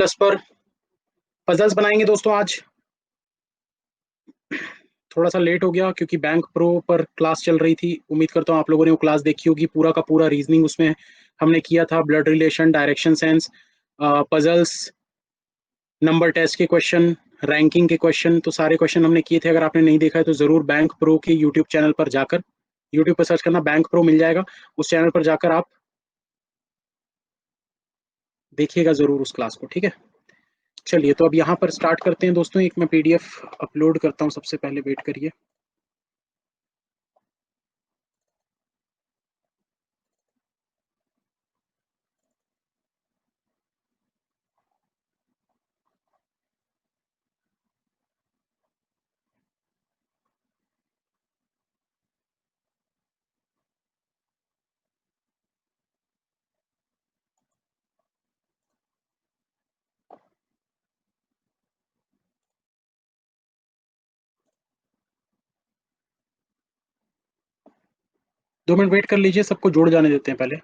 Plus पर puzzles बनाएंगे दोस्तों आज। थोड़ा सा लेट हो गया क्योंकि बैंक प्रो पर क्लास चल रही थी। उम्मीद करता हूँ आप लोगों ने वो क्लास देखी होगी। पूरा का पूरा रीजनिंग उसमें हमने किया था, blood relation, direction sense, puzzles, number test के क्वेश्चन, रैंकिंग के क्वेश्चन, तो सारे क्वेश्चन हमने किए थे। अगर आपने नहीं देखा है तो जरूर बैंक प्रो के यूट्यूब चैनल पर जाकर, यूट्यूब पर सर्च करना बैंक प्रो, मिल जाएगा। उस चैनल पर जाकर आप देखिएगा जरूर उस क्लास को, ठीक है। चलिए तो अब यहाँ पर स्टार्ट करते हैं दोस्तों। एक मैं पीडीएफ अपलोड करता हूँ सबसे पहले, वेट करिए। 2 मिनट वेट कर लीजिए, सबको जोड़ जाने देते हैं पहले।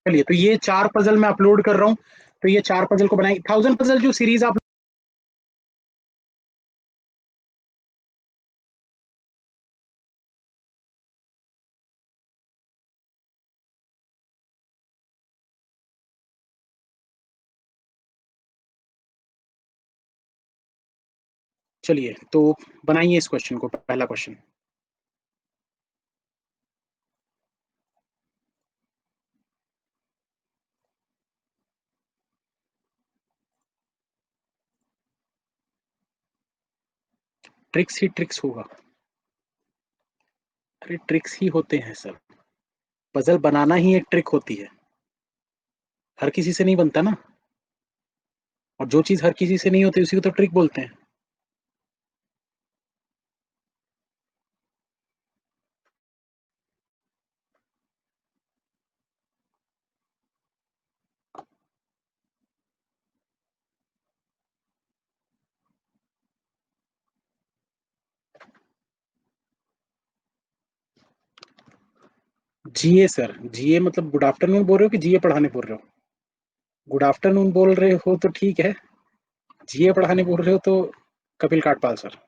चलिए तो ये 4 पजल मैं अपलोड कर रहा हूँ। तो ये 4 पजल को बनाए 1000 पजल जो सीरीज आप, चलिए तो बनाइए इस क्वेश्चन को। पहला क्वेश्चन, ट्रिक्स ही ट्रिक्स होगा। अरे ट्रिक्स ही होते हैं सर, पजल बनाना ही एक ट्रिक होती है। हर किसी से नहीं बनता ना, और जो चीज हर किसी से नहीं होती उसी को तो ट्रिक बोलते हैं। जीए सर, जीए मतलब गुड आफ्टरनून बोल रहे हो कि जीए पढ़ाने बोल रहे हो? गुड आफ्टरनून बोल रहे हो तो ठीक है, जीए पढ़ाने बोल रहे हो तो कपिल काटपाल सर।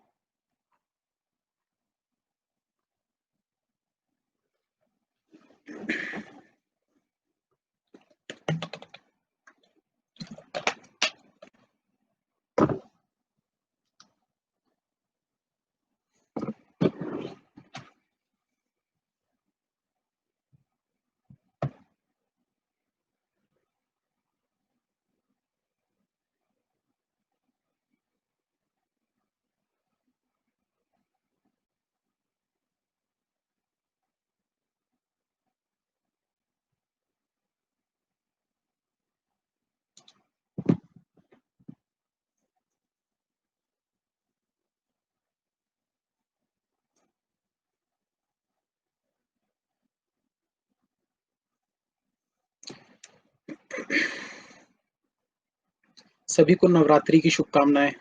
सभी को नवरात्रि की शुभकामनाएं।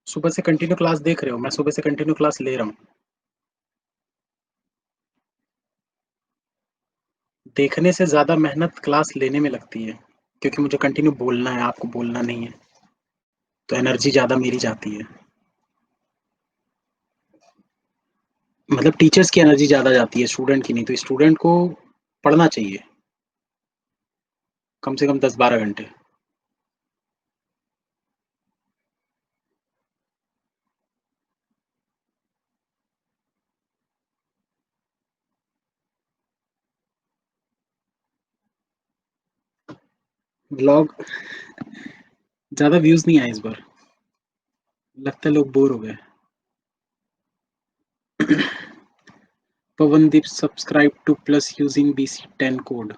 सुबह से कंटिन्यू क्लास देख रहे हो? मैं सुबह से कंटिन्यू क्लास ले रहा हूँ। देखने से ज्यादा मेहनत क्लास लेने में लगती है, क्योंकि मुझे कंटिन्यू बोलना है, आपको बोलना नहीं है, तो एनर्जी ज्यादा मेरी जाती है। मतलब टीचर्स की एनर्जी ज्यादा जाती है, स्टूडेंट की नहीं। तो स्टूडेंट को पढ़ना चाहिए, कम से कम 10-12 घंटे। ब्लॉग ज्यादा व्यूज नहीं आए इस बार, लगता है लोग बोर हो गए। Pawandeep subscribe two plus using BC10 code.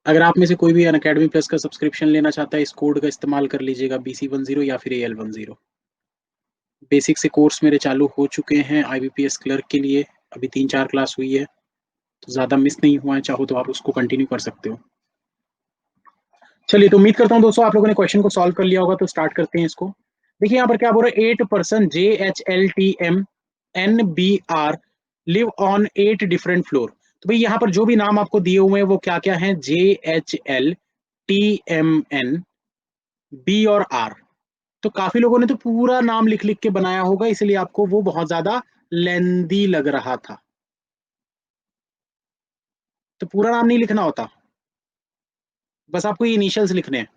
अगर आप में से कोई भी अनअकैडमी प्लस का सब्सक्रिप्शन लेना चाहता है, इस कोड का इस्तेमाल कर लीजिएगा, BC10 या फिर AL10। बेसिक से कोर्स मेरे चालू हो चुके हैं IBPS क्लर्क के लिए, अभी 3-4 क्लास हुई है, तो ज़्यादा मिस नहीं हुआ है, चाहो तो आप उसको कंटिन्यू कर सकते हो। चलिए, तो उम्मीद करता हूँ दोस्तों आप लोगों ने क्वेश्चन को सॉल्व कर लिया होगा, तो स्टार्ट करते हैं इसको। देखिए यहाँ पर क्या बोल रहा है, 8 person JHLTM NBR live on 8 different floor. तो भाई यहाँ पर जो भी नाम आपको दिए हुए हैं वो क्या क्या है, JHLTMN, B और R। तो काफी लोगों ने तो पूरा नाम लिख लिख के बनाया होगा, इसलिए आपको वो बहुत ज्यादा लेंदी लग रहा था। तो पूरा नाम नहीं लिखना होता, बस आपको ये इनिशियल्स लिखने हैं।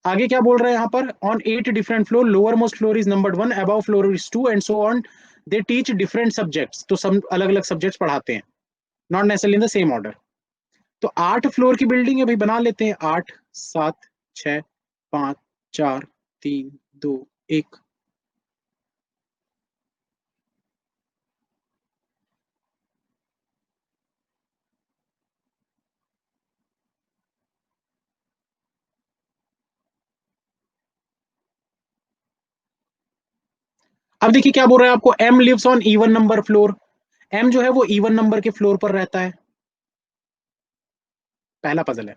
आगे क्या बोल रहे हैं यहाँ पर, on 8 different floor, lower most floor is numbered 1, above floor is 2 and so on. They teach different subjects, तो सब अलग अलग सब्जेक्ट्स पढ़ाते हैं, not necessarily in the same order. तो 8 फ्लोर की बिल्डिंग है भाई, बना लेते हैं। 8 7 6 5 4 3 2 1। अब देखिए क्या बोल रहा है आपको, M lives on even number floor. M जो है वो इवन नंबर के फ्लोर पर रहता है, पहला पजल है।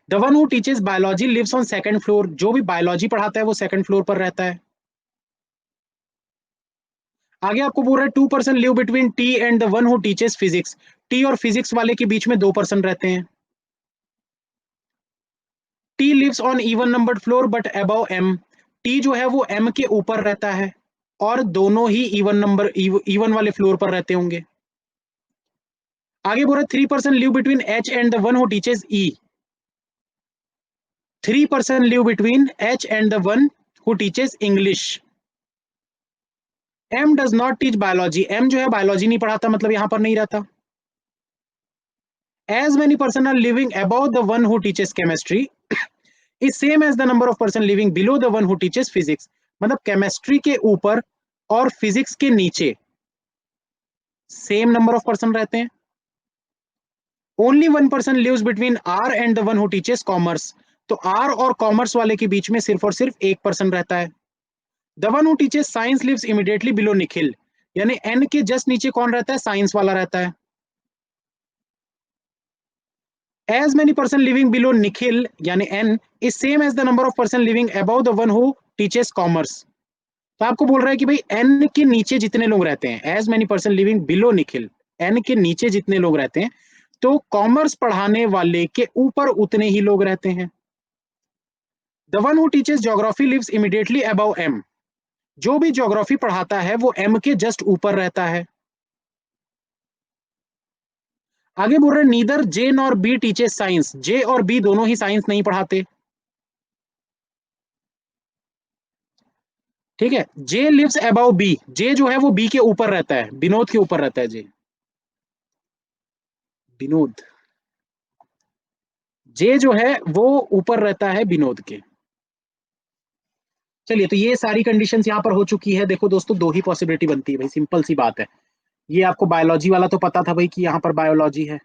The one who teaches biology lives on second floor, जो भी बायोलॉजी पढ़ाता है वो सेकंड फ्लोर पर रहता है। आगे आपको बोल रहा है 2 person live between T and the one who teaches physics. T और फिजिक्स वाले के बीच में 2 पर्सन रहते हैं। T lives on even number floor but above M. T जो है वो एम के ऊपर रहता है और दोनों ही इवन वाले फ्लोर पर रहते होंगे। आगे बोल रहा है 3 person live between H and the one who teaches E. 3 person live between H and the one who teaches English. M does not teach biology, M जो है बायोलॉजी नहीं पढ़ाता, मतलब यहां पर नहीं रहता। As many person are living above the one who teaches chemistry is same as the number of person living below the one who teaches physics। मतलब केमिस्ट्री के ऊपर और फिजिक्स के नीचे सेम नंबर ऑफ पर्सन रहते हैं। Only 1 person lives between R and the one who teaches commerce. तो R और कॉमर्स वाले के बीच में सिर्फ और सिर्फ 1 पर्सन रहता है। The one who teaches science lives immediately below Nikhil, यानी एन के जस्ट नीचे कौन रहता है, साइंस वाला रहता है। As many person living below Nikhil यानी N is same as the number of person living above the one who teaches commerce। तो आपको बोल रहा है कि भाई N के नीचे जितने लोग रहते हैं, as many person living below Nikhil, N के नीचे जितने लोग रहते हैं, तो कॉमर्स पढ़ाने वाले के ऊपर उतने ही लोग रहते हैं। The one who teaches geography lives immediately above M। जो भी ज्योग्राफी पढ़ाता है वो M के जस्ट ऊपर रहता है। आगे बोल रहे neither J nor B teaches science, J और बी दोनों ही साइंस नहीं पढ़ाते। ठीक है, J lives above B, J जो है वो बी के ऊपर रहता है, विनोद के ऊपर रहता है जे, विनोद। जे जो है वो ऊपर रहता है विनोद के। चलिए, तो ये सारी कंडीशंस यहाँ पर हो चुकी है। देखो दोस्तों, दो ही पॉसिबिलिटी बनती है भाई, सिंपल सी बात है। ये आपको बायोलॉजी वाला तो पता था भाई कि यहाँ पर बायोलॉजी है,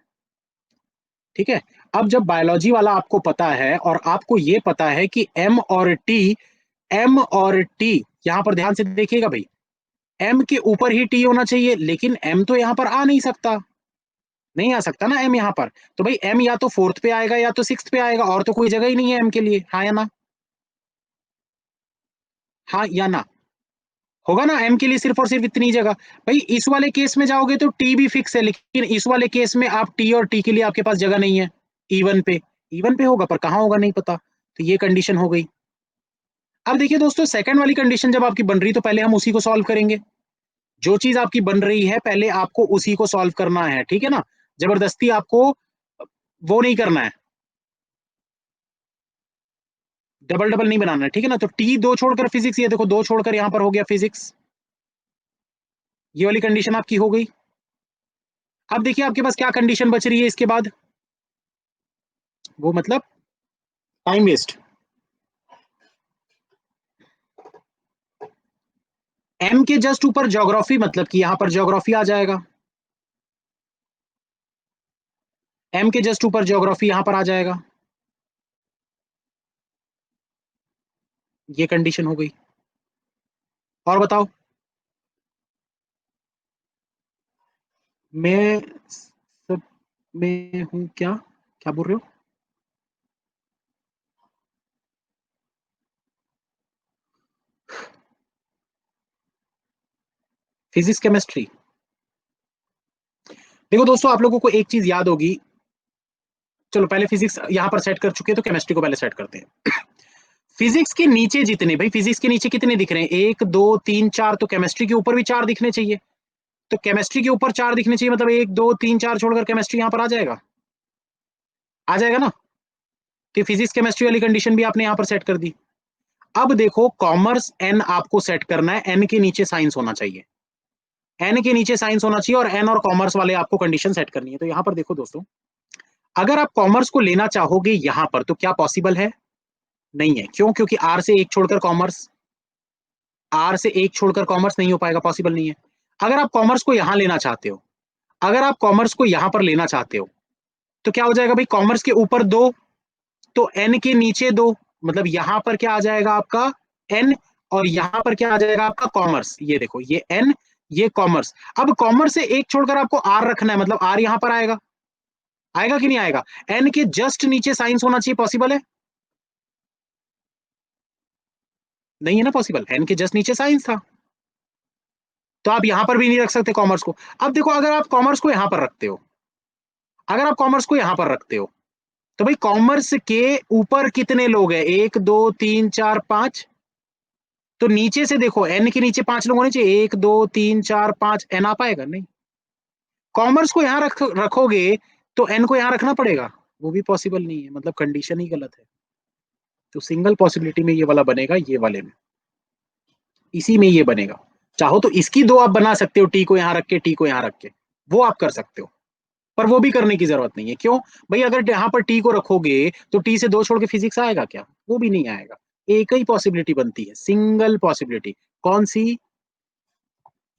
ठीक है। अब जब बायोलॉजी वाला आपको पता है और आपको ये पता है कि एम और टी यहाँ पर ध्यान से देखिएगा भाई, एम के ऊपर ही टी होना चाहिए, लेकिन एम तो यहाँ पर आ नहीं सकता, नहीं आ सकता ना एम यहाँ पर। तो भाई एम या तो फोर्थ पे आएगा या तो सिक्स्थ पे आएगा, और तो कोई जगह ही नहीं है एम के लिए। हाँ या ना, हाँ या ना, होगा ना एम के लिए सिर्फ और सिर्फ इतनी जगह। भाई इस वाले केस में जाओगे तो टी भी फिक्स है, लेकिन इस वाले केस में आप टी और टी के लिए आपके पास जगह नहीं है। इवन पे, इवन पे होगा पर कहाँ होगा नहीं पता, तो ये कंडीशन हो गई। अब देखिए दोस्तों, सेकंड वाली कंडीशन जब आपकी बन रही तो पहले हम उसी को सॉल्व करेंगे। जो चीज आपकी बन रही है पहले आपको उसी को सॉल्व करना है, ठीक है ना। जबरदस्ती आपको वो नहीं करना है, डबल डबल नहीं बनाना है, ठीक है ना। तो टी दो छोड़कर फिजिक्स, ये देखो दो छोड़कर यहां पर हो गया फिजिक्स, ये वाली कंडीशन आपकी हो गई। अब देखिए आपके पास क्या कंडीशन बच रही है इसके बाद, वो मतलब टाइम वेस्ट। एम के जस्ट ऊपर ज्योग्राफी, मतलब कि यहां पर ज्योग्राफी आ जाएगा, एम के जस्ट ऊपर ज्योग्राफी यहां पर आ जाएगा, ये कंडीशन हो गई। और बताओ। मैं सब में हूं क्या, क्या बोल रहे हो? Physics chemistry. देखो दोस्तों, आप लोगों को एक चीज याद होगी, चलो पहले फिजिक्स यहां पर सेट कर चुके हैं, तो केमिस्ट्री को पहले सेट करते हैं। फिजिक्स के नीचे जितने, भाई फिजिक्स के नीचे कितने दिख रहे हैं, एक दो तीन चार, तो केमिस्ट्री के ऊपर भी चार दिखने चाहिए। तो केमिस्ट्री के ऊपर चार दिखने चाहिए, मतलब एक दो तीन चार छोड़कर केमिस्ट्री यहां पर आ जाएगा, आ जाएगा ना। तो फिजिक्स केमिस्ट्री वाली कंडीशन भी आपने यहां पर सेट कर दी। अब देखो कॉमर्स एन आपको सेट करना है, एन के नीचे साइंस होना चाहिए, एन के नीचे साइंस होना चाहिए, और एन और कॉमर्स वाले आपको कंडीशन सेट करनी है। तो यहां पर देखो दोस्तों, अगर आप कॉमर्स को लेना चाहोगे यहां पर, तो क्या पॉसिबल है? नहीं है। क्यों? क्योंकि आर से एक छोड़कर कॉमर्स, आर से एक छोड़कर कॉमर्स नहीं हो पाएगा, पॉसिबल नहीं है। अगर आप कॉमर्स को यहां लेना चाहते हो, अगर आप कॉमर्स को यहां पर लेना चाहते हो, तो क्या हो जाएगा भाई, कॉमर्स के ऊपर दो, तो एन के नीचे दो, मतलब यहां पर क्या आ जाएगा आपका एन, और यहां पर क्या आ जाएगा आपका कॉमर्स, ये देखो ये एन, ये कॉमर्स। अब कॉमर्स से एक छोड़कर आपको आर रखना है, मतलब आर यहां पर आएगा, आएगा कि नहीं आएगा? एन के जस्ट नीचे साइंस होना चाहिए, पॉसिबल है? नहीं है ना पॉसिबल, एन के जस्ट नीचे साइंस था, तो आप यहां पर भी नहीं रख सकते कॉमर्स को। अब देखो, अगर आप कॉमर्स को यहां पर रखते हो, अगर आप कॉमर्स को यहां पर रखते हो, तो भाई कॉमर्स के ऊपर कितने लोग हैं, एक दो तीन चार पांच, तो नीचे से देखो एन के नीचे पांच लोग होने चाहिए, एक दो तीन चार पांच, एन आ पाएगा नहीं। कॉमर्स को यहां रखोगे तो एन को यहां रखना पड़ेगा, वो भी पॉसिबल नहीं है, मतलब कंडीशन ही गलत है। तो सिंगल पॉसिबिलिटी में ये वाला बनेगा, ये वाले में, इसी में ये बनेगा। चाहो तो इसकी दो आप बना सकते हो, टी को यहां रख के, टी को यहां रख के, वो आप कर सकते हो, पर वो भी करने की जरूरत नहीं है। क्यों? भाई अगर यहाँ पर टी को रखोगे, तो टी से दो छोड़ के फिजिक्स आएगा क्या? वो भी नहीं आएगा। एक ही पॉसिबिलिटी बनती है, सिंगल पॉसिबिलिटी। कौन सी?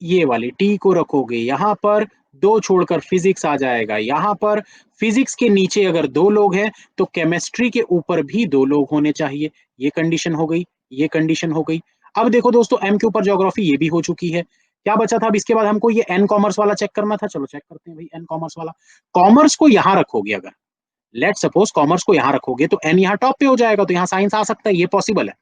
ये वाली, टी को रखोगे यहां पर, दो छोड़कर फिजिक्स आ जाएगा यहां पर। फिजिक्स के नीचे अगर दो लोग हैं, तो केमिस्ट्री के ऊपर भी दो लोग होने चाहिए, ये कंडीशन हो गई, ये कंडीशन हो गई। अब देखो दोस्तों, एम के ऊपर ज्योग्राफी ये भी हो चुकी है। क्या बचा था अब इसके बाद हमको? ये एन कॉमर्स वाला चेक करना था, चलो चेक करते हैं भाई एन कॉमर्स वाला। कॉमर्स को यहां रखोगे, अगर लेट सपोज कॉमर्स को यहां रखोगे, तो एन यहां टॉप पे हो जाएगा, तो यहां साइंस आ सकता है, ये पॉसिबल है।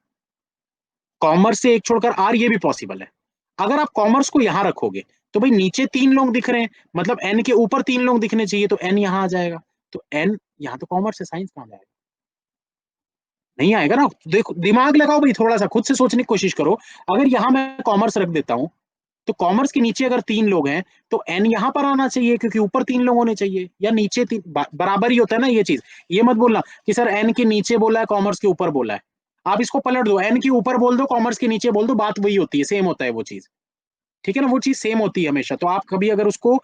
कॉमर्स से एक छोड़कर आर, ये भी पॉसिबल है। अगर आप कॉमर्स को यहां रखोगे, तो भाई नीचे तीन लोग दिख रहे हैं, मतलब एन के ऊपर तीन लोग दिखने चाहिए, तो एन यहां आ जाएगा। तो एन यहां, तो कॉमर्स से साइंस कहां जाएगा? नहीं आएगा ना। देखो दिमाग लगाओ भाई, थोड़ा सा खुद से सोचने की कोशिश करो। अगर यहां मैं कॉमर्स रख देता हूं, तो कॉमर्स के नीचे अगर तीन लोग हैं, तो एन यहां पर आना चाहिए, क्योंकि ऊपर तीन लोग होने चाहिए, या नीचे तीन, बराबर ही होता है ना ये चीज। ये मत बोलना कि सर एन के नीचे बोला है, कॉमर्स के ऊपर बोला है। आप इसको पलट दो, एन के ऊपर बोल दो, कॉमर्स के नीचे बोल दो, बात वही होती है, सेम होता है वो चीज। ठीक है ना, वो चीज सेम होती है हमेशा। तो आप कभी अगर उसको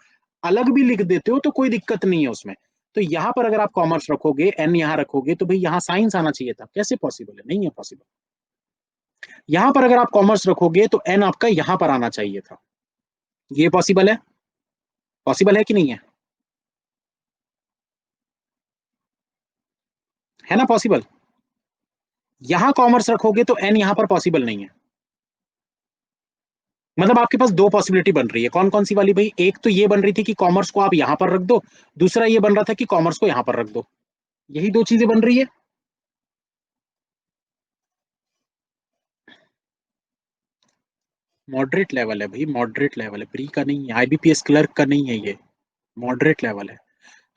अलग भी लिख देते हो, तो कोई दिक्कत नहीं है उसमें। तो यहां पर अगर आप कॉमर्स रखोगे, एन यहां रखोगे, तो भाई यहां साइंस आना चाहिए था, कैसे पॉसिबल है? नहीं है पॉसिबल। यहां पर अगर आप कॉमर्स रखोगे, तो एन आपका यहां पर आना चाहिए था, ये पॉसिबल है? पॉसिबल है कि नहीं है? है ना पॉसिबल। यहां कॉमर्स रखोगे, तो एन यहां पर पॉसिबल नहीं है। मतलब आपके पास दो पॉसिबिलिटी बन रही है, कौन कौन सी वाली भाई? एक तो ये बन रही थी कि कॉमर्स को आप यहां पर रख दो, दूसरा ये बन रहा था कि कॉमर्स को यहां पर रख दो। यही दो चीजें बन रही है। मॉडरेट लेवल है भाई, मॉडरेट लेवल है, प्री का नहीं है, आईबीपीएस क्लर्क का नहीं है ये, मॉडरेट लेवल है।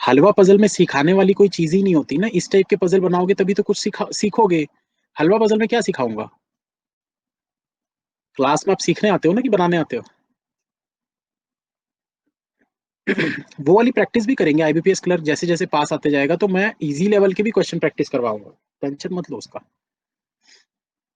हलवा पजल में सिखाने वाली कोई चीज ही नहीं होती ना, इस टाइप के पजल बनाओगे तभी तो कुछ सीखोगे। हलवा पजल में क्या सिखाऊंगा? क्लास में आप सीखने आते हो ना, कि बनाने आते हो? वो वाली प्रैक्टिस भी करेंगे आईबीपीएस क्लर्क, जैसे जैसे पास आते जाएगा तो मैं इजी लेवल के भी क्वेश्चन प्रैक्टिस करवाऊंगा, टेंशन मत लो उसका।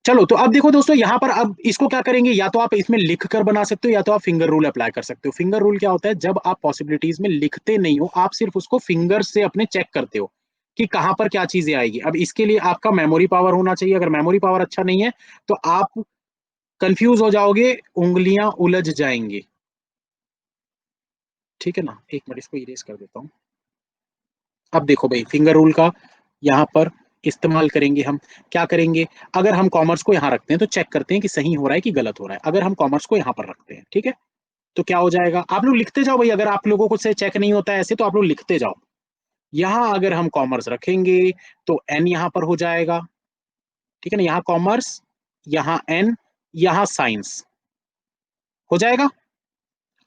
चलो तो अब देखो दोस्तों, यहाँ पर अब इसको क्या करेंगे, या तो आप इसमें लिख कर बना सकते हो या तो आप फिंगर रूल अप्लाई कर सकते हो। फिंगर रूल क्या होता है, जब आप पॉसिबिलिटीज में लिखते नहीं हो, आप सिर्फ उसको फिंगर से अपने चेक करते हो कि कहां पर क्या चीजें आएगी। अब इसके लिए आपका मेमोरी पावर होना चाहिए, अगर मेमोरी पावर अच्छा नहीं है तो आप कंफ्यूज हो जाओगे, उंगलियां उलझ जाएंगी। ठीक है ना, एक मिनट इसको इरेज कर देता हूँ। अब देखो भाई, फिंगर रूल का यहाँ पर इस्तेमाल करेंगे हम। क्या करेंगे, अगर हम कॉमर्स को यहाँ रखते हैं तो चेक करते हैं कि सही हो रहा है कि गलत हो रहा है। अगर हम कॉमर्स को यहाँ पर रखते हैं, ठीक है, तो क्या हो जाएगा, आप लोग लिखते जाओ भाई, अगर आप लोगों को से चेक नहीं होता है ऐसे तो आप लोग लिखते जाओ। यहाँ अगर हम कॉमर्स रखेंगे तो एन यहाँ पर हो जाएगा, ठीक है ना, यहाँ कॉमर्स, यहाँ एन, यहाँ साइंस हो जाएगा।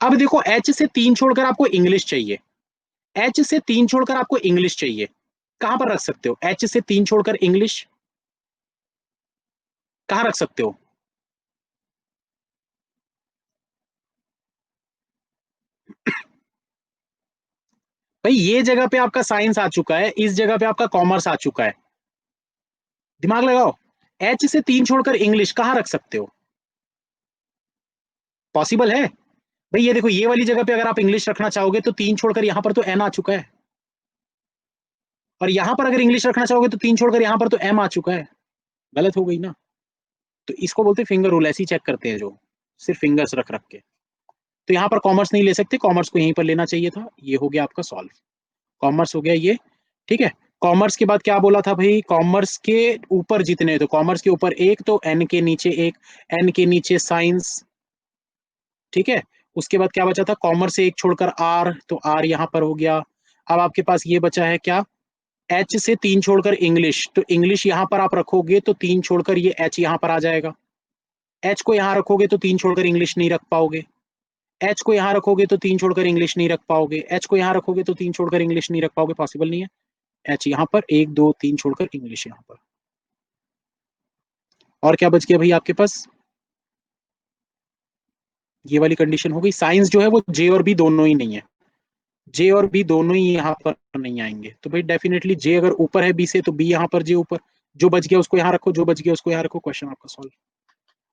अब देखो, एच से तीन छोड़कर आपको इंग्लिश चाहिए, एच से तीन छोड़कर आपको इंग्लिश चाहिए, कहां पर रख सकते हो, एच से तीन छोड़कर इंग्लिश कहां रख सकते हो। भाई ये जगह पे आपका साइंस आ चुका है, इस जगह पे आपका कॉमर्स आ चुका है, दिमाग लगाओ। एच से तीन छोड़कर इंग्लिश कहां रख सकते हो, पॉसिबल है। भाई ये देखो, ये वाली जगह पे अगर आप इंग्लिश रखना चाहोगे तो तीन छोड़कर यहां पर तो एन आ चुका है, और यहां पर अगर इंग्लिश रखना चाहोगे तो तीन छोड़कर यहां पर तो एम आ चुका है, गलत हो गई ना। तो इसको बोलते हैं फिंगर रूल, ऐसे ही चेक करते हैं जो, सिर्फ फिंगर्स रख रख के। तो यहाँ पर कॉमर्स नहीं ले सकते, कॉमर्स को यहीं पर लेना चाहिए था, ये हो गया आपका सॉल्व, कॉमर्स हो गया ये। ठीक है, कॉमर्स के बाद क्या बोला था भाई, कॉमर्स के ऊपर जितने, तो कॉमर्स के ऊपर एक, तो एन के नीचे एक, एन के नीचे साइंस। ठीक है, उसके बाद क्या बचा था, कॉमर्स से एक छोड़कर आर, तो आर यहाँ पर हो गया। अब आपके पास ये बचा है क्या, एच से तीन छोड़कर इंग्लिश, तो इंग्लिश यहाँ पर आप रखोगे तो तीन छोड़कर ये एच यहाँ पर आ जाएगा। एच को यहाँ रखोगे तो तीन छोड़कर इंग्लिश नहीं रख पाओगे, एच को यहाँ रखोगे तो तीन छोड़कर इंग्लिश नहीं रख पाओगे, एच को यहाँ रखोगे तो तीन छोड़कर इंग्लिश नहीं रख पाओगे, पॉसिबल नहीं है। एच यहाँ पर, एक दो तीन छोड़कर इंग्लिश यहाँ पर। और क्या बच गया भाई आपके पास, ये वाली कंडीशन हो गई। साइंस जो है वो जे और बी दोनों ही नहीं है, जे और बी दोनों ही यहाँ पर नहीं आएंगे, तो भाई डेफिनेटली जे अगर ऊपर है बी से तो बी यहाँ पर, जे ऊपर, जो बच गया उसको यहाँ रखो, जो बच गया उसको यहाँ रखो, क्वेश्चन आपका सॉल्व।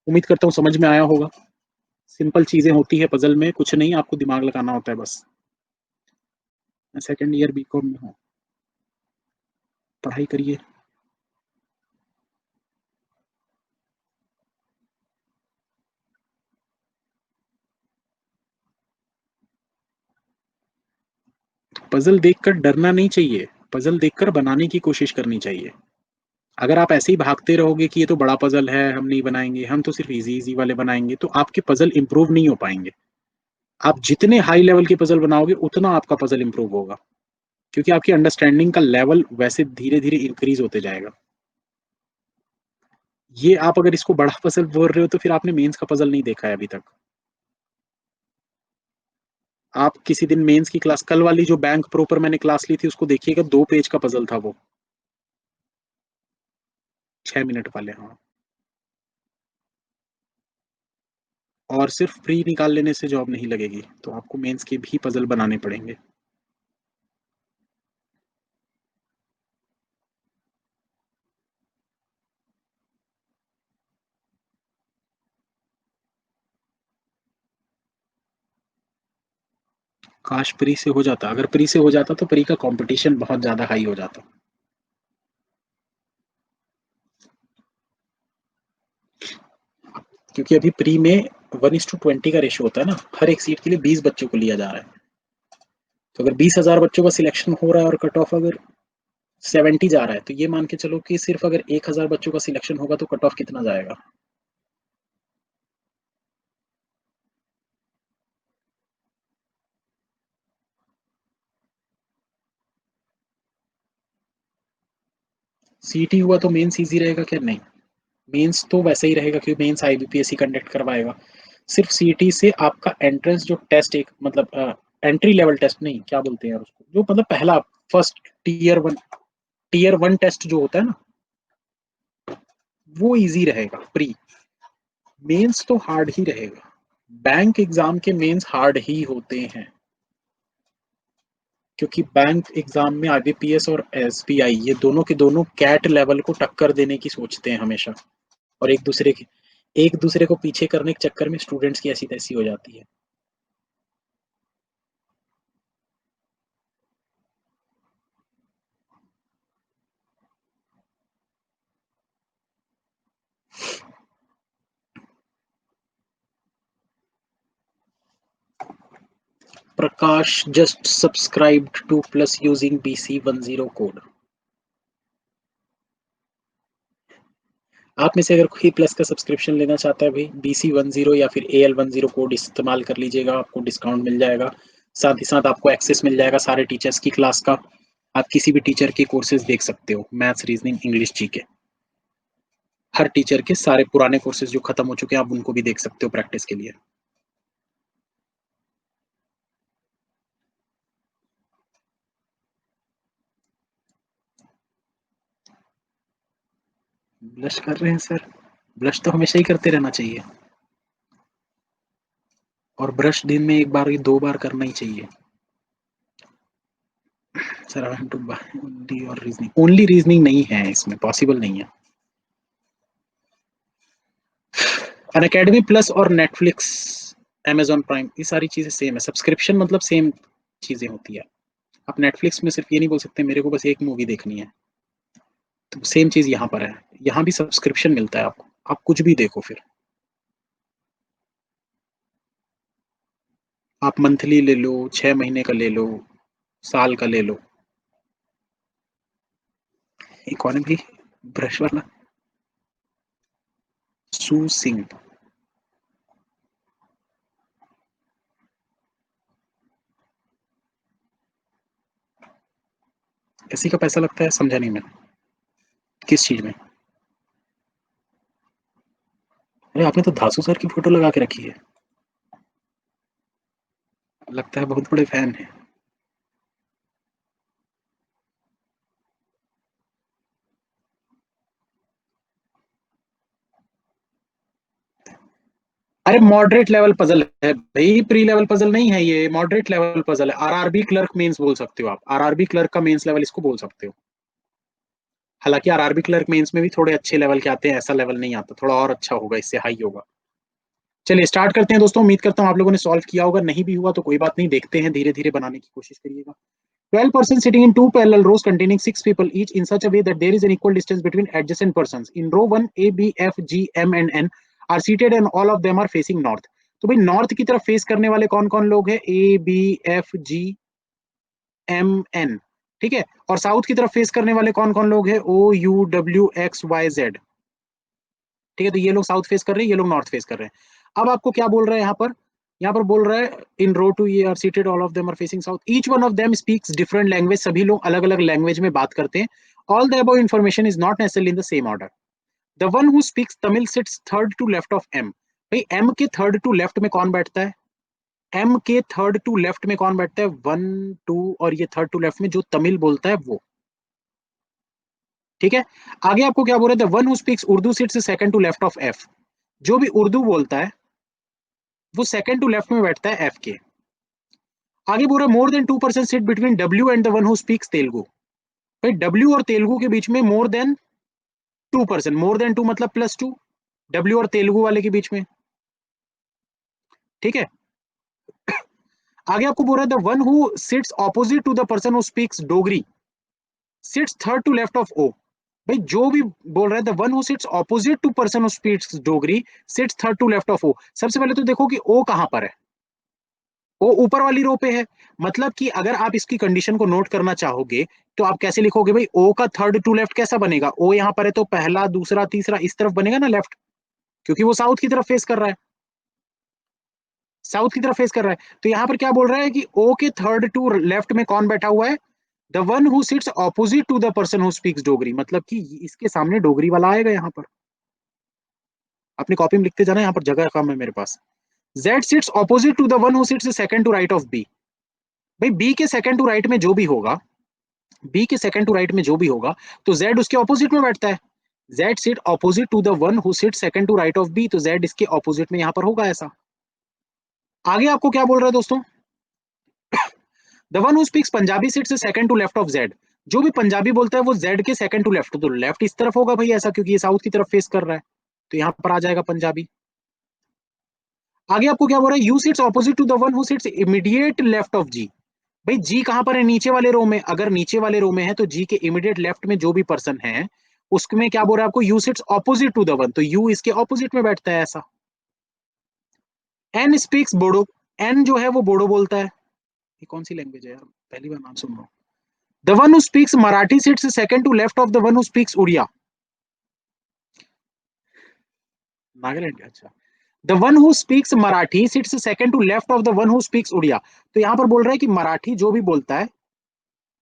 उम्मीद करता हूँ समझ में आया होगा। सिंपल चीजें होती है पजल में, कुछ नहीं, आपको दिमाग लगाना होता है बस। मैं सेकंड ईयर बीकॉम में हूँ, पढ़ाई करिए। पजल देखकर डरना नहीं चाहिए, पजल देखकर बनाने की कोशिश करनी चाहिए। अगर आप ऐसे ही भागते रहोगे कि ये तो बड़ा पजल है, हम नहीं बनाएंगे, हम तो सिर्फ इजी इजी वाले बनाएंगे, तो आपके पजल इंप्रूव नहीं हो पाएंगे। आप जितने हाई लेवल के पजल बनाओगे उतना आपका पजल इंप्रूव होगा, क्योंकि आपकी अंडरस्टैंडिंग का लेवल वैसे धीरे धीरे इंक्रीज होते जाएगा। ये आप अगर इसको बड़ा पजल बोल रहे हो तो फिर आपने मेंस का पजल नहीं देखा है अभी तक। आप किसी दिन मेंस की क्लास, कल वाली जो बैंक प्रो पर मैंने क्लास ली थी उसको देखिएगा, 2 पेज का पजल था वो, 6 मिनट वाले, हाँ। और सिर्फ प्री निकाल लेने से जॉब नहीं लगेगी, तो आपको मेंस के भी पजल बनाने पड़ेंगे। काश प्री से हो जाता, अगर प्री से हो जाता तो प्री का कंपटीशन बहुत ज्यादा हाई हो जाता, क्योंकि अभी प्री में 1:20 का रेशियो होता है ना, हर एक सीट के लिए 20 बच्चों को लिया जा रहा है। तो अगर 20,000 बच्चों का सिलेक्शन हो रहा है और कट ऑफ अगर 70 जा रहा है, तो ये मान के चलो कि सिर्फ अगर 1,000 बच्चों का सिलेक्शन होगा तो कट ऑफ कितना जाएगा। सीटी हुआ तो मेंस इजी रहेगा क्या, नहीं, मेंस तो वैसे ही रहेगा क्योंकि मेंस आईबीपीएस कंडक्ट करवाएगा। सिर्फ सीटी से आपका एंट्रेंस जो टेस्ट, एक मतलब एंट्री लेवल टेस्ट नहीं, क्या बोलते हैं यार उसको, जो मतलब पहला फर्स्ट टीयर वन टेस्ट जो होता है ना, वो इजी रहेगा प्री। मेंस तो हार्ड ही रहेगा, बैंक एग्जाम के मेंस हार्ड ही होते हैं। क्योंकि बैंक एग्जाम में आईबीपीएस और एसबीआई ये दोनों के दोनों कैट लेवल को टक्कर देने की सोचते हैं हमेशा, और एक दूसरे को पीछे करने के चक्कर में स्टूडेंट्स की ऐसी तैसी हो जाती है। Prakash just subscribed to Plus using BC10 code. आप में से अगर कोई प्लस का सब्सक्रिप्शन लेना चाहता है भाई, BC10 या फिर AL10 कोड इस्तेमाल कर लीजिएगा, आपको डिस्काउंट मिल जाएगा। साथ ही साथ आपको एक्सेस मिल जाएगा सारे टीचर्स की क्लास का। आप किसी भी टीचर के कोर्सेज देख सकते हो, मैथ्स, रीजनिंग, इंग्लिश, जीके। हर टीचर के सारे पुराने कोर्सेज जो खत्म हो चुके हैं आप उनको भी देख सकते हो प्रैक्टिस के लिए। ब्लश कर रहे हैं सर? ब्लश तो हमेशा ही करते रहना चाहिए, और ब्रश दिन में एक बार या 2 बार करना ही चाहिए। सर आई टू ओनली और रीजनिंग, ओनली रीजनिंग नहीं है इसमें, पॉसिबल नहीं है। अन अकेडमी प्लस और नेटफ्लिक्स, अमेजॉन प्राइम, ये सारी चीजें सेम है। सब्सक्रिप्शन मतलब सेम चीजें होती है। आप नेटफ्लिक्स में सिर्फ ये नहीं बोल सकते मेरे को बस एक मूवी देखनी है, तो सेम चीज यहाँ पर है। यहाँ भी सब्सक्रिप्शन मिलता है आपको, आप कुछ भी देखो फिर। आप मंथली ले लो, 6 महीने का ले लो, साल का ले लो। ये कौन है भाई ब्रश वाला? सू सिंह। किसी का पैसा लगता है, समझा नहीं मैं, किस चीज में? अरे आपने तो धासु सर की फोटो लगा के रखी है, लगता है बहुत बड़े फैन है। अरे मॉडरेट लेवल पजल है भाई, प्री लेवल पजल नहीं है ये, मॉडरेट लेवल पजल है। आरआरबी क्लर्क मेंस बोल सकते हो आप, आरआरबी क्लर्क का मेंस लेवल इसको बोल सकते हो। हालांकि आरआरबी क्लर्क मेंस में भी थोड़े अच्छे लेवल के आते हैं, ऐसा लेवल नहीं आता, थोड़ा और अच्छा होगा, इससे हाई होगा। चलिए स्टार्ट करते हैं दोस्तों। उम्मीद करता हूँ आप लोगों ने सॉल्व किया होगा, नहीं भी हुआ तो कोई बात नहीं, देखते हैं, धीरे धीरे बनाने की कोशिश करिएगा। 12 persons sitting in two parallel rows containing 6 people each in such a way that there is an equal distance between adjacent persons. In row 1, A, B, F, G, M and N are seated and all of them are facing north. तो भाई north की तरफ face करने वाले कौन कौन लोग हैं? A B F G M N, ठीक है। और साउथ की तरफ फेस करने वाले कौन कौन लोग हैं? O U W X Y Z, ठीक है। तो ये लोग साउथ फेस कर रहे हैं, ये लोग नॉर्थ फेस कर रहे हैं। अब आपको क्या बोल रहा है यहाँ पर? यहाँ पर बोल रहा है इन रो टू ये are seated, all of them are facing south, each one of them speaks different language, सभी लोग अलग अलग लैंग्वेज में बात करते हैं। All the above information is not necessarily in the same order. The one who speaks Tamil sits third to left of M. भाई M के थर्ड टू लेफ्ट में कौन बैठता है? एम के थर्ड टू लेफ्ट में कौन बैठता है? 1 2 और ये थर्ड टू लेफ्ट में जो तमिल बोलता है वो, ठीक है। आगे आपको क्या बोल रहे थे? One who speaks Urdu sits second to left of F. जो भी उर्दू बोलता है वो सेकंड टू लेफ्ट में बैठता है एफ के। आगे बोल रहा है more than 2% sit between W and the one who speaks Telugu. भाई डब्ल्यू और तेलुगु के बीच में मोर देन 2%, मोर देन 2 मतलब +2, डब्ल्यू और तेलुगु वाले के बीच में, ठीक है। आगे आपको बोल रहा है the one who sits opposite to the person who speaks Dogri sits third to left of O. भाई जो भी बोल रहा है the one who sits opposite to person who speaks Dogri sits third to left of O. सबसे पहले तो देखो कि ओ कहां पर है। वो ऊपर वाली रो पे है, मतलब कि अगर आप इसकी कंडीशन को नोट करना चाहोगे तो आप कैसे लिखोगे भाई? ओ का थर्ड टू लेफ्ट कैसा बनेगा? ओ यहां पर है तो पहला दूसरा तीसरा इस तरफ बनेगा ना लेफ्ट, क्योंकि वो साउथ की तरफ फेस कर रहा है, साउथ की तरफ फेस कर रहा है। तो यहां पर क्या बोल रहा है कि ओ के थर्ड टू लेफ्ट में कौन बैठा हुआ है? The one who sits opposite to the person who speaks Dogri, मतलब कि इसके सामने डोगरी वाला आएगा यहाँ पर। अपनी कॉपी में लिखते जाना, यहाँ पर जगह कम है मेरे पास। Z sits opposite to the one who sits second to right of B. भाई बी के सेकंड टू राइट में जो भी होगा, बी के सेकंड टू राइट में जो भी होगा तो जेड उसके ऑपोजिट में बैठता है। Z sit opposite to the one who sit second to right of B, तो जेड इसके ऑपोजिट में यहां पर होगा ऐसा। आगे आपको क्या बोल रहा है दोस्तों? The one who speaks Punjabi sits second to left of Z, जो भी पंजाबी बोलता है वो जेड के सेकंड टू लेफ्ट, तो लेफ्ट इस तरफ होगा भाई ऐसा, क्योंकि ये साउथ की तरफ फेस कर रहा है, तो यहां पर आ जाएगा पंजाबी। आगे आपको क्या बोल रहा है, U sits opposite to the one who sits immediate left of G. भाई जी कहां पर है, नीचे वाले रो में, अगर नीचे वाले रो में है तो जी के इमीडिएट लेफ्ट में जो भी पर्सन है उसमें क्या बोल रहा है आपको, U sits opposite to the one, तो यू इसके ऑपोजिट में बैठता है ऐसा। एन स्पीक्स बोडो, एन जो है वो बोडो बोलता है, ये कौन सी लैंग्वेज है यार, पहली बार नाम सुन रहा हूँ। The one who speaks Marathi sits second to left of the one who speaks Odia, Nagaland, अच्छा। The one who speaks Marathi sits second to left of the one who speaks Odia, तो यहां पर बोल रहा है कि मराठी जो भी बोलता है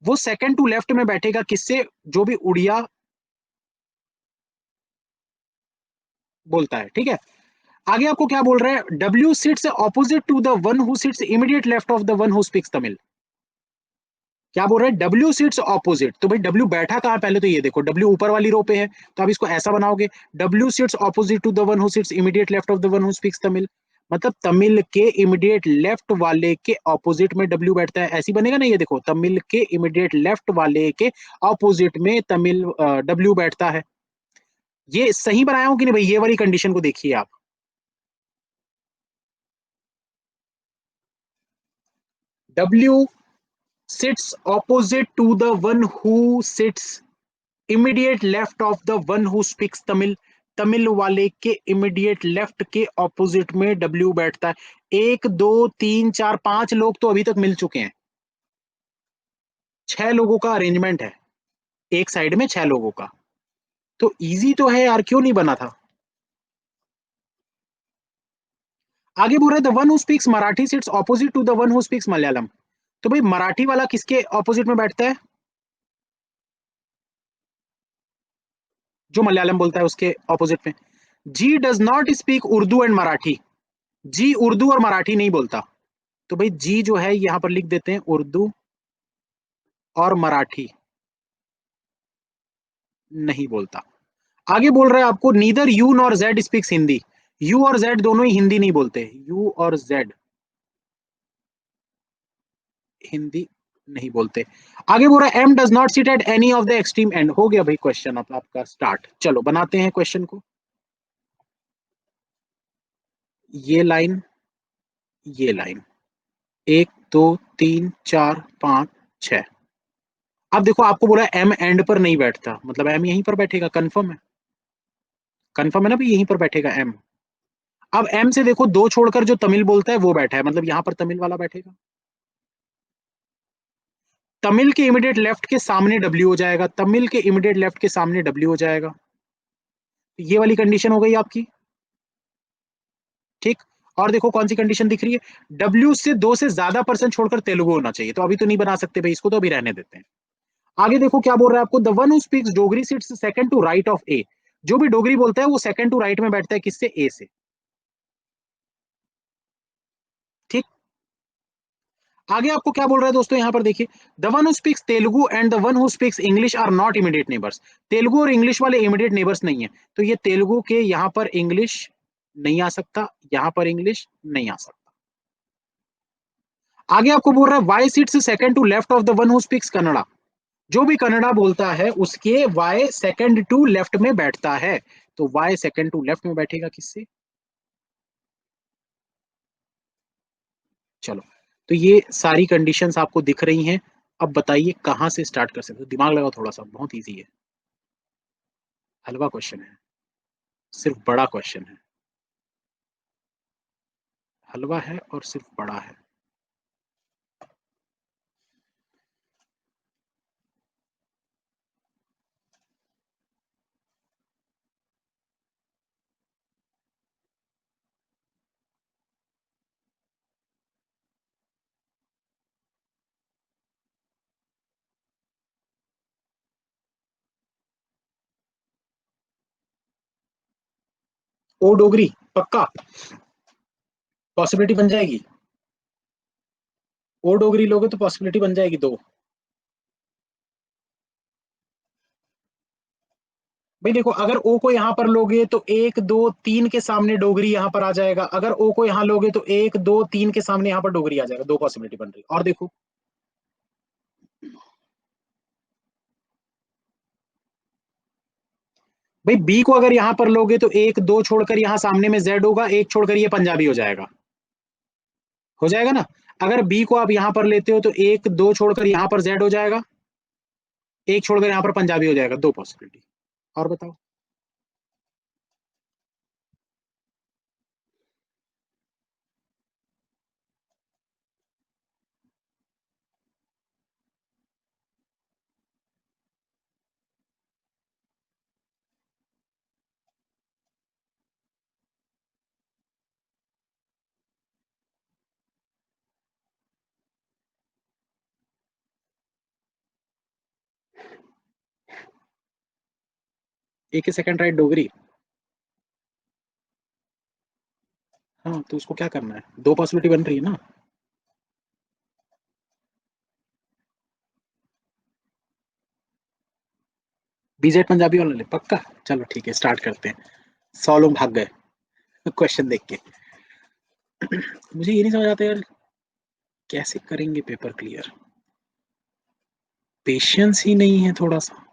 वो सेकंड टू लेफ्ट में बैठेगा किससे, जो भी उड़िया बोलता है, ठीक है। आगे आपको क्या बोल रहा है, W sits opposite to the one who sits immediate left of the one who speaks Tamil, क्या बोल रहा है, डब्ल्यू सिट्स ऑपोजिट, तो भाई डब्ल्यू बैठा कहां, पहले तो ये देखो डब्ल्यू ऊपर वाली रो पे है, तो आप इसको ऐसा बनाओगे, W sits opposite to the one who sits immediate left of the one who speaks Tamil, मतलब तमिल के इमीडिएट लेफ्ट वाले के ऑपोजिट में डब्ल्यू बैठता है, ऐसी बनेगा ना, ये देखो तमिल के इमीडिएट लेफ्ट वाले के ऑपोजिट में तमिल डब्ल्यू बैठता है। ये सही बनाया हूं कि नहीं भाई, ये वाली कंडीशन को देखिए आप, W sits opposite to the one who sits immediate left of the one who speaks Tamil, Tamil वाले के इमीडिएट लेफ्ट के ऑपोजिट में डब्ल्यू बैठता है। एक दो तीन चार पांच लोग तो अभी तक मिल चुके हैं, 6 लोगों का अरेंजमेंट है, एक साइड में 6 लोगों का, तो इजी तो है यार, क्यों नहीं बना था। आगे बोल रहे the one who speaks Marathi sits opposite to the one who speaks Malayalam, तो भाई मराठी वाला किसके ऑपोजिट में बैठता है, जो मलयालम बोलता है उसके ऑपोजिट में। G does not speak Urdu and Marathi, G Urdu और मराठी नहीं बोलता, तो भाई जी जो है यहां पर लिख देते हैं उर्दू और मराठी नहीं बोलता। आगे बोल रहा है आपको neither you nor Z speaks Hindi, you और जेड दोनों ही हिंदी नहीं बोलते, यू और जेड हिंदी नहीं बोलते। आगे बोल रहा है M does not sit at any of the extreme end, हो गया भाई क्वेश्चन अब आपका स्टार्ट, चलो बनाते हैं क्वेश्चन को। ये लाइन, ये लाइन, 1 2 3 4 5 6, अब देखो आपको बोला एम एंड पर नहीं बैठता, मतलब एम यहीं पर बैठेगा, कंफर्म है, कंफर्म है ना भाई, यहीं पर बैठेगा एम। अब एम से देखो दो छोड़कर जो तमिल बोलता है वो बैठा है, मतलब यहां पर तमिल वाला बैठेगा, तमिल के इमीडिएट लेफ्ट के सामने डब्ल्यू हो जाएगा, तमिल के इमीडिएट लेफ्ट के सामने डब्ल्यू हो जाएगा, ये वाली कंडीशन हो गई आपकी, ठीक। और देखो कौन सी कंडीशन दिख रही है, डब्ल्यू से 2 से ज्यादा % छोड़कर तेलुगु होना चाहिए, तो अभी तो नहीं बना सकते भाई, इसको तो अभी रहने देते हैं। आगे देखो क्या बोल रहा है आपको, the one who speaks Dogri sits second to right of A, जो भी डोगरी बोलता है वो सेकंड टू राइट में बैठता है किससे, ए से, ठीक। आगे आपको क्या बोल रहा है दोस्तों, यहां पर देखिए, the one who speaks Telugu and the one who speaks English are not immediate neighbours, Telugu और इंग्लिश वाले इमीडिएट नेबर्स नहीं है, तो ये तेलुगु के यहां पर इंग्लिश नहीं आ सकता, यहां पर इंग्लिश नहीं आ सकता। आगे आपको बोल रहा है why sits second to left of the one who speaks Kannada, जो भी कन्नड़ा बोलता है उसके वाई सेकंड टू लेफ्ट में बैठता है, तो वाई सेकंड टू लेफ्ट में बैठेगा किससे, चलो। तो ये सारी कंडीशंस आपको दिख रही हैं, अब बताइए कहां से स्टार्ट कर सकते हो, दिमाग लगाओ थोड़ा सा, बहुत इजी है, हलवा क्वेश्चन है, सिर्फ बड़ा क्वेश्चन है, हलवा है और सिर्फ बड़ा है। ओ डोगरी पक्का, पॉसिबिलिटी बन जाएगी, ओ डोगरी लोगे तो पॉसिबिलिटी बन जाएगी 2। भाई देखो अगर ओ को यहाँ पर लोगे तो 1 2 3 के सामने डोगरी यहाँ पर आ जाएगा, अगर ओ को यहाँ लोगे तो 1 2 3 के सामने यहाँ पर डोगरी आ जाएगा, 2 पॉसिबिलिटी बन रही, और देखो भाई बी को अगर यहां पर लोगे तो एक दो छोड़कर यहां सामने में जेड होगा, एक छोड़कर ये पंजाबी हो जाएगा ना। अगर बी को आप यहां पर लेते हो तो एक दो छोड़कर यहां पर जेड हो जाएगा, एक छोड़कर यहां पर पंजाबी हो जाएगा, दो पॉसिबिलिटी। और बताओ। एक ही सेकंड राइट डोगरी। हाँ तो उसको क्या करना है, दो पॉसिबिलिटी बन रही है ना। बीजेड पंजाबी वाला ले पक्का। चलो ठीक है, स्टार्ट करते हैं। 100 लोग भाग गए क्वेश्चन देख के। मुझे ये नहीं समझ आता यार, कैसे करेंगे पेपर क्लियर। पेशेंस ही नहीं है थोड़ा सा।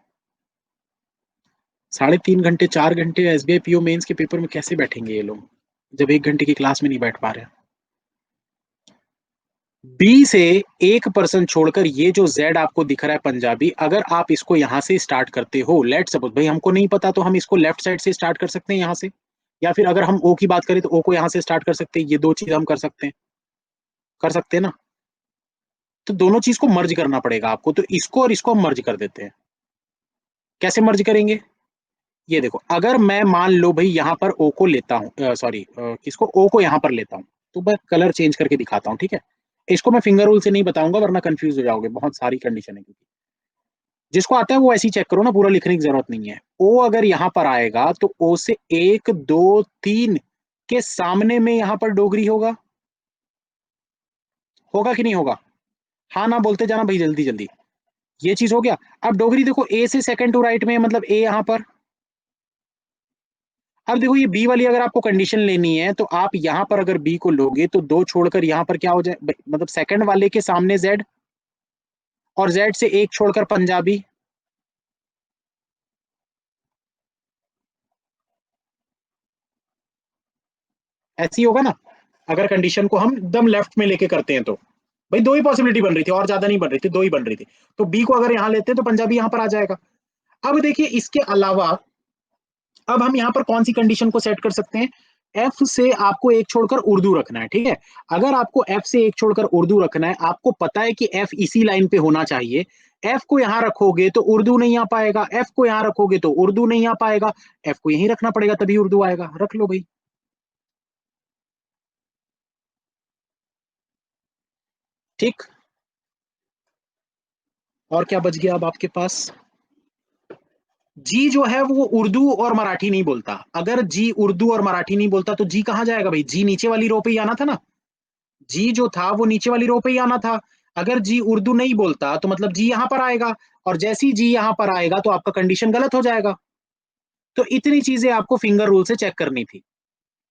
3.5 घंटे 4 घंटे एसबीआई पीओ मेंस के पेपर में कैसे बैठेंगे ये लोग, जब 1 घंटे की क्लास में नहीं बैठ पा रहे हैं। बी से एक पर्सन छोड़कर ये जो जेड आपको दिख रहा है पंजाबी, अगर आप इसको यहां से स्टार्ट करते हो, लेट सपोज भाई हमको नहीं पता तो हम इसको लेफ्ट साइड से स्टार्ट कर सकते हैं यहां से, या फिर अगर हम ओ की बात करें तो ओ को यहां से स्टार्ट कर सकते हैं, ये दो चीज हम कर सकते हैं ना। तो दोनों चीज को मर्ज करना पड़ेगा आपको, तो इसको और इसको हम मर्ज कर देते हैं। कैसे मर्ज करेंगे, ये देखो, अगर मैं मान लो भाई यहां पर ओ को लेता हूँ, सॉरी किसको, ओ को यहां पर लेता हूँ, तो मैं कलर चेंज करके दिखाता हूँ, ठीक है। इसको मैं फिंगर रूल से नहीं बताऊंगा वरना कंफ्यूज हो जाओगे, बहुत सारी कंडीशन है क्योंकि। जिसको आता है वो ऐसे ही चेक करो ना, पूरा लिखने की जरूरत नहीं है। ओ अगर यहां पर आएगा तो ओ से एक दो तीन के सामने में यहां पर डोगरी होगा, होगा कि नहीं होगा। हाँ ना बोलते जाना भाई जल्दी जल्दी। ये चीज हो गया। अब डोगरी देखो, ए से सेकंड टू राइट में मतलब ए यहां पर। अब देखो ये बी वाली अगर आपको कंडीशन लेनी है तो आप यहां पर अगर बी को लोगे तो दो छोड़कर यहां पर क्या हो जाए, मतलब सेकंड वाले के सामने जेड, और जेड से एक छोड़कर पंजाबी। ऐसी होगा ना, अगर कंडीशन को हम एकदम लेफ्ट में लेके करते हैं तो। भाई दो ही पॉसिबिलिटी बन रही थी और ज्यादा नहीं बन रही थी, दो ही बन रही थी। तो बी को अगर यहां लेते हैं तो पंजाबी यहां पर आ जाएगा। अब देखिए इसके अलावा अब हम यहाँ पर कौन सी कंडीशन को सेट कर सकते हैं। एफ से आपको एक छोड़कर उर्दू रखना है, ठीक है। अगर आपको एफ से एक छोड़कर उर्दू रखना है, आपको पता है कि एफ इसी लाइन पे होना चाहिए। एफ को यहां रखोगे तो उर्दू नहीं आ पाएगा, एफ को यहां रखोगे तो उर्दू नहीं आ पाएगा। एफ को यहीं रखना पड़ेगा तभी उर्दू आएगा, रख लो भाई। ठीक। और क्या बच गया अब आपके पास। जी जो है वो उर्दू और मराठी नहीं बोलता। अगर जी उर्दू और मराठी नहीं बोलता तो जी कहां जाएगा भाई, जी नीचे वाली रो पे ही आना था ना। जी जो था वो नीचे वाली रो पे ही आना था। अगर जी उर्दू नहीं बोलता तो मतलब जी यहां पर आएगा, और जैसे ही जी यहां पर आएगा तो आपका कंडीशन गलत हो जाएगा। तो इतनी चीजें आपको फिंगर रूल से चेक करनी थी।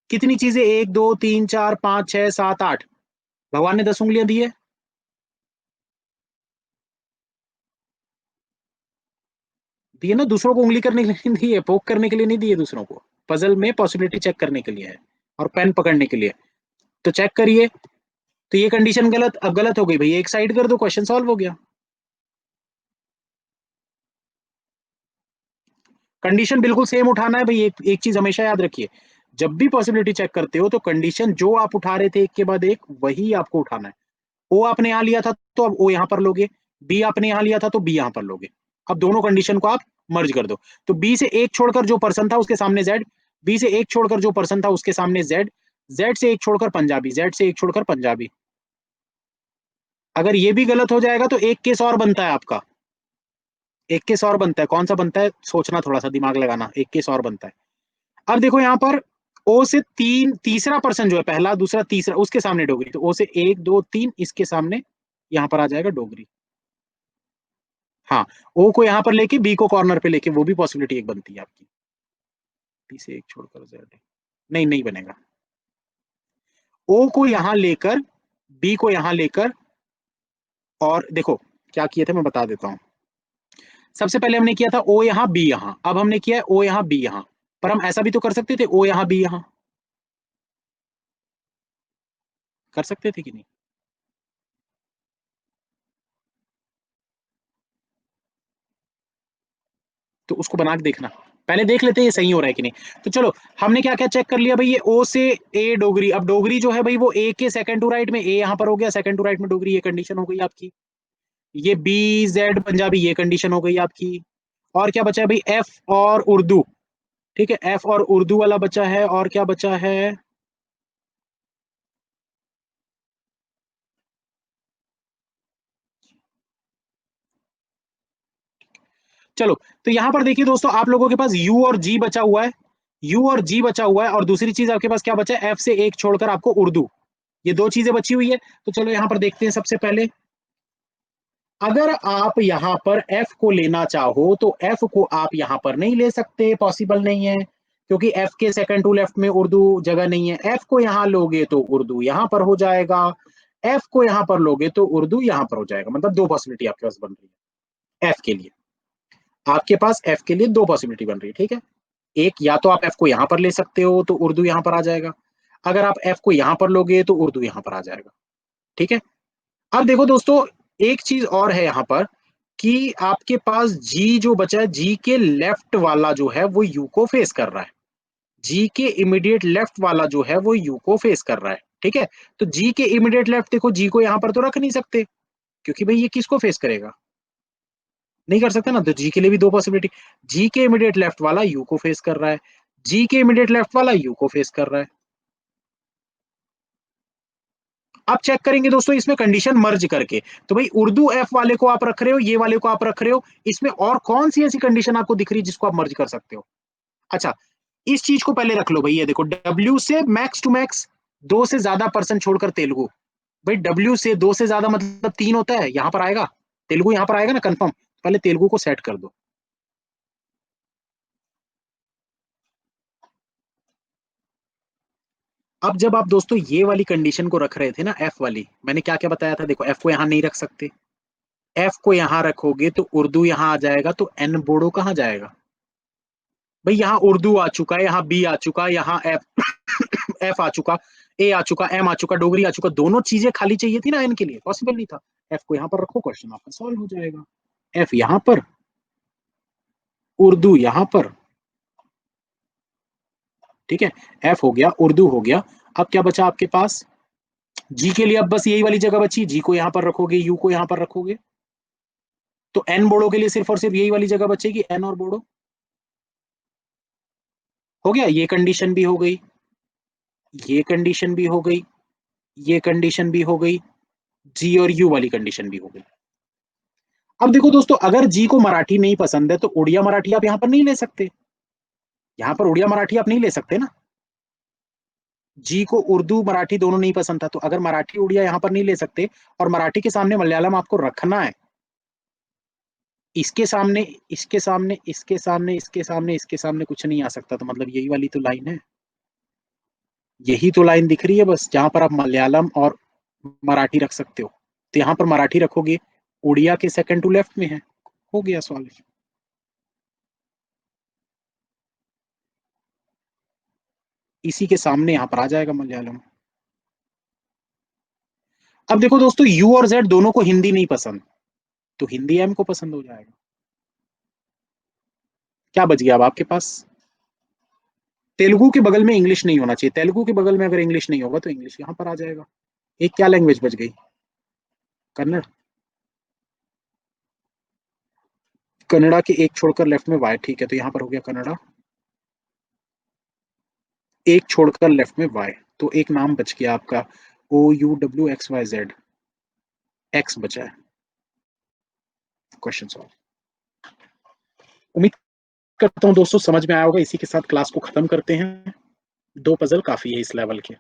कितनी चीजें, एक दो तीन चार पांच छह सात आठ। भगवान ने 10 उंगलियां दी है। दिए ना, दूसरों को उंगली करने के लिए नहीं दी है, पोक करने के लिए नहीं दी है दूसरों को। पजल में पॉसिबिलिटी चेक करने के लिए है, और पेन पकड़ने के लिए। तो चेक करिए। तो ये कंडीशन गलत, अब गलत हो गई भाई, एक साइड कर दो, क्वेश्चन सॉल्व हो गया। कंडीशन बिल्कुल सेम उठाना है भाई, एक चीज हमेशा याद रखिए। जब भी पॉसिबिलिटी चेक करते हो तो कंडीशन जो आप उठा रहे थे एक के बाद एक वही आपको उठाना है। ओ आपने यहां लिया था तो अब ओ यहां पर लोगे, बी आपने यहां लिया था तो बी यहां पर लोगे। अब दोनों कंडीशन को आप मर्ज कर दो। तो बी से एक छोड़कर जो पर्सन था उसके सामने जेड, बी से एक छोड़कर जो पर्सन था उसके सामने जेड, जेड से एक छोड़कर पंजाबी, जेड से एक छोड़कर पंजाबी। अगर ये भी गलत हो जाएगा तो एक केस और बनता है आपका। एक केस और बनता है, कौन सा बनता है, सोचना थोड़ा सा, दिमाग लगाना, एक केस और बनता है। अब देखो यहाँ पर ओ से तीन, तीसरा पर्सन जो है, पहला दूसरा तीसरा, उसके सामने डोगरी, तो ओ से एक दो तीन इसके सामने यहाँ पर आ जाएगा डोगरी। हाँ, ओ को यहाँ पर लेके बी को कॉर्नर पे लेके, वो भी पॉसिबिलिटी एक बनती है आपकी। बी से एक छोड़कर जेड, नहीं नहीं बनेगा। ओ को यहां लेकर, बी को यहां लेकर, और देखो क्या किए थे मैं बता देता हूं। सबसे पहले हमने किया था ओ यहाँ बी यहाँ, अब हमने किया है ओ यहाँ बी यहाँ, पर हम ऐसा भी तो कर सकते थे ओ यहाँ बी यहाँ, कर सकते थे कि नहीं? तो उसको बना के देखना, पहले देख लेते हैं ये सही हो रहा है कि नहीं। तो चलो हमने क्या क्या चेक कर लिया भाई, ये ओ से ए डोगरी, अब डोगरी जो है भाई वो ए के सेकंड टू राइट में, ए यहाँ पर हो गया सेकंड टू राइट में डोगरी, ये कंडीशन हो गई आपकी। ये बी जेड पंजाबी, ये कंडीशन हो गई आपकी। और क्या बचा है भाई, एफ और उर्दू, ठीक है, एफ और उर्दू वाला बचा है, और क्या बचा है, चलो। तो यहां पर देखिए दोस्तों, आप लोगों के पास यू और जी बचा हुआ है, यू और जी बचा हुआ है, और दूसरी चीज आपके पास क्या बचा है, एफ से एक छोड़कर आपको उर्दू, ये दो चीजें बची हुई है। तो चलो यहां पर देखते हैं सबसे पहले, अगर आप यहां पर एफ को लेना चाहो तो एफ को आप यहां पर नहीं ले सकते, पॉसिबल नहीं है, क्योंकि एफ के सेकंड टू लेफ्ट में उर्दू जगह नहीं है। एफ को यहां लोगे तो उर्दू यहां पर हो जाएगा, एफ को यहां पर लोगे तो उर्दू यहां पर हो जाएगा, मतलब दो पॉसिबिलिटी आपके पास बन रही है एफ के लिए, आपके पास एफ के लिए दो पॉसिबिलिटी बन रही है, ठीक है। एक, या तो आप एफ को यहां पर ले सकते हो तो उर्दू यहां पर आ जाएगा, अगर आप एफ को यहां पर लोगे तो उर्दू यहां पर आ जाएगा, ठीक है। अब देखो दोस्तों, एक चीज और है यहां पर, कि आपके पास जी जो बचा है, जी के लेफ्ट वाला जो है वो यू को फेस कर रहा है, जी के इमीडिएट लेफ्ट वाला जो है वो यू को फेस कर रहा है, ठीक है। तो जी के इमीडिएट लेफ्ट, देखो जी को यहां पर तो रख नहीं सकते, क्योंकि भाई ये किसको फेस करेगा, नहीं कर सकते ना, तो जी के लिए भी दो पॉसिबिलिटी, जी के इमीडिएट लेफ्ट वाला यू को फेस कर रहा है, जी के इमीडिएट लेफ्ट वाला यू को फेस कर रहा है। आप चेक करेंगे दोस्तों इसमें कंडीशन मर्ज करके, तो भाई उर्दू एफ वाले को आप रख रहे हो, ये वाले को आप रख रहे हो, इसमें और कौन सी ऐसी कंडीशन आपको दिख रही है जिसको आप मर्ज कर सकते हो। अच्छा, इस चीज को पहले रख लो भाई, ये देखो डब्ल्यू से मैक्स टू मैक्स दो से ज्यादा पर्सन छोड़कर तेलुगु, भाई डब्ल्यू से दो से ज्यादा मतलब तीन होता है, यहां पर आएगा तेलुगु, यहां पर आएगा ना कंफर्म, पहले तेलुगु को सेट कर दो। अब जब आप दोस्तों ये वाली कंडीशन को रख रहे थे ना, एफ वाली, मैंने क्या क्या बताया था, देखो एफ को यहां नहीं रख सकते, एफ को यहां रखोगे तो उर्दू यहां आ जाएगा, तो एन बोडो कहां जाएगा, भाई यहाँ उर्दू आ चुका है, यहाँ बी आ चुका है, यहाँ एफ एफ आ चुका, ए आ चुका, एम आ चुका, डोगरी आ चुका, दोनों चीजें खाली चाहिए थी ना एन के लिए, पॉसिबल नहीं था। एफ को यहाँ पर रखो, क्वेश्चन आपका सॉल्व हो जाएगा, एफ यहाँ पर, उर्दू यहाँ पर, ठीक है, एफ हो गया, उर्दू हो गया। अब क्या बचा आपके पास, जी के लिए अब बस यही वाली जगह बची, जी को यहाँ पर रखोगे, यू को यहाँ पर रखोगे, तो एन बोडो के लिए सिर्फ और सिर्फ यही वाली जगह बचेगी, एन और बोडो, हो गया, ये कंडीशन भी हो गई, ये कंडीशन भी हो गई, ये कंडीशन भी हो गई, जी और यू वाली कंडीशन भी हो गई। अब देखो दोस्तों, अगर जी को मराठी नहीं पसंद है तो उड़िया मराठी आप यहां पर नहीं ले सकते, यहां पर उड़िया मराठी आप नहीं ले सकते ना, जी को उर्दू मराठी दोनों नहीं पसंद था, तो अगर मराठी उड़िया यहां पर नहीं ले सकते, और मराठी के सामने मलयालम आपको रखना है, इसके सामने, इसके सामने, इसके सामने, इसके सामने, इसके सामने कुछ नहीं आ सकता, तो मतलब यही वाली तो लाइन है, यही तो लाइन दिख रही है बस, जहां पर आप मलयालम और मराठी रख सकते हो, तो यहां पर मराठी रखोगे, उड़िया के सेकंड टू लेफ्ट में है, हो गया सॉल्व। इसी के सामने यहां पर आ जाएगा मलयालम। अब देखो दोस्तों, यू और जेड दोनों को हिंदी नहीं पसंद, तो हिंदी एम को पसंद हो जाएगा, क्या बच गया अब आपके पास, तेलुगु के बगल में इंग्लिश नहीं होना चाहिए, तेलुगु के बगल में अगर इंग्लिश नहीं होगा तो इंग्लिश यहां पर आ जाएगा। एक क्या लैंग्वेज बच गई, कन्नड़, कन्नड़ा के एक छोड़कर लेफ्ट में वाई, ठीक है, तो यहां पर हो गया कन्नड़ा, एक छोड़कर लेफ्ट में वाई, तो एक नाम बच गया आपका, OUWXYZ, एक्स बचा है, क्वेश्चन सॉल्व। उम्मीद करता हूं दोस्तों समझ में आया होगा, इसी के साथ क्लास को खत्म करते हैं, दो पजल काफी है इस लेवल के,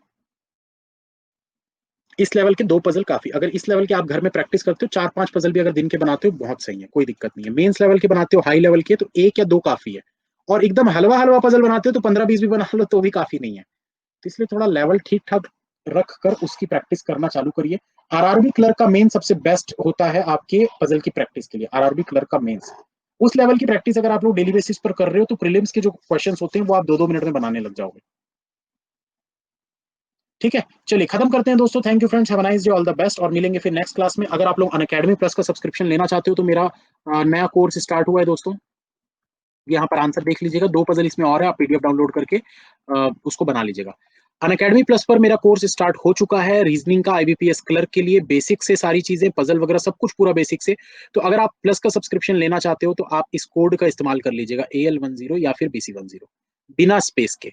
इस लेवल के दो पजल काफी, अगर इस लेवल के आप घर में प्रैक्टिस करते हो, चार पांच पजल भी अगर दिन के बनाते हो बहुत सही है, कोई दिक्कत नहीं है। मेंस लेवल के बनाते हो, हाई लेवल के, तो एक या दो काफी है, और एकदम हलवा हलवा पजल बनाते हो तो 15-20 भी बना लो तो भी काफी नहीं है, तो इसलिए थोड़ा लेवल ठीक ठाक रख कर उसकी प्रैक्टिस करना चालू करिए। आरआरबी क्लर्क का मेन सबसे बेस्ट होता है आपके पजल की प्रैक्टिस के लिए, आरआरबी क्लर्क का मेंस, उस लेवल की प्रैक्टिस अगर आप लोग डेली बेसिस पर कर रहे हो तो प्रीलिम्स के जो क्वेश्चंस होते हैं वो आप 2-2 मिनट में बनाने लग जाओगे। ठीक है, चलिए खत्म करते हैं दोस्तों। Thank you friends, have a nice day, all the best, और मिलेंगे फिर नेक्स्ट क्लास में। अगर आप लोग अनअकैडमी प्लस का सब्सक्रिप्शन लेना चाहते हो तो मेरा नया कोर्स स्टार्ट हुआ है दोस्तों। यहाँ पर आंसर देख लीजिएगा, 2 पजल इसमें और है, आप पीडीएफ डाउनलोड करके उसको बना लीजिएगा। अनअकैडमी प्लस पर मेरा कोर्स स्टार्ट हो चुका है रीजनिंग का, आईबीपीएस क्लर्क के लिए, बेसिक से सारी चीजें, पजल वगैरह सब कुछ पूरा बेसिक से। तो अगर आप प्लस का सब्सक्रिप्शन लेना चाहते हो तो आप इस कोड का इस्तेमाल कर लीजिएगा, AL10 या फिर BC10, बिना स्पेस के।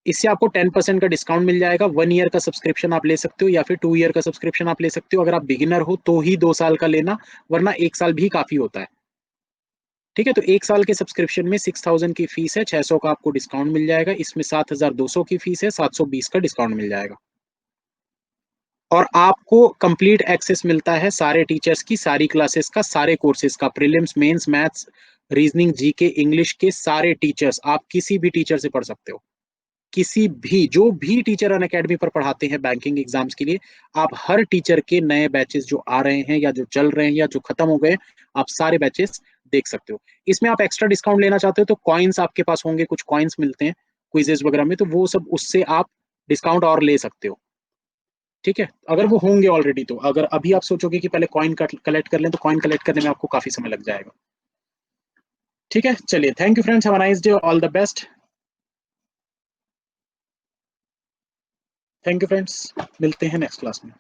इससे आपको 10% का डिस्काउंट मिल जाएगा। 1 ईयर का सब्सक्रिप्शन आप ले सकते हो या फिर 2 ईयर का सब्सक्रिप्शन आप ले सकते हो। अगर आप बिगिनर हो तो ही 2 साल का लेना, वरना 1 साल भी काफी होता है। ठीक है, तो 1 साल के सब्सक्रिप्शन में 6000 की फीस है, 600 का आपको डिस्काउंट मिल जाएगा। इसमें 7200 की फीस है, 720 का डिस्काउंट मिल जाएगा। और आपको कंप्लीट एक्सेस मिलता है सारे टीचर्स की, सारी क्लासेस का, सारे कोर्सेज का, prelims, mains, maths, reasoning, GK, English के सारे टीचर्स, आप किसी भी टीचर से पढ़ सकते हो। किसी भी, जो भी टीचर अनअकैडमी पर पढ़ाते हैं बैंकिंग एग्जाम्स के लिए, आप हर टीचर के नए बैचेस जो आ रहे हैं या जो चल रहे हैं या जो खत्म हो गए, आप सारे बैचेस देख सकते हो। इसमें आप एक्स्ट्रा डिस्काउंट लेना चाहते हो तो कॉइन्स आपके पास होंगे, कुछ कॉइन्स मिलते हैं क्विजेस वगैरह में, तो वो सब उससे आप डिस्काउंट और ले सकते हो। ठीक है, अगर वो होंगे ऑलरेडी तो। अगर अभी आप सोचोगे कि पहले कॉइन कलेक्ट कर लें तो कॉइन कलेक्ट करने में आपको काफी समय लग जाएगा। ठीक है, चलिए, thank you friends, have a nice day, all the best. Thank you friends, मिलते हैं नेक्स्ट क्लास में।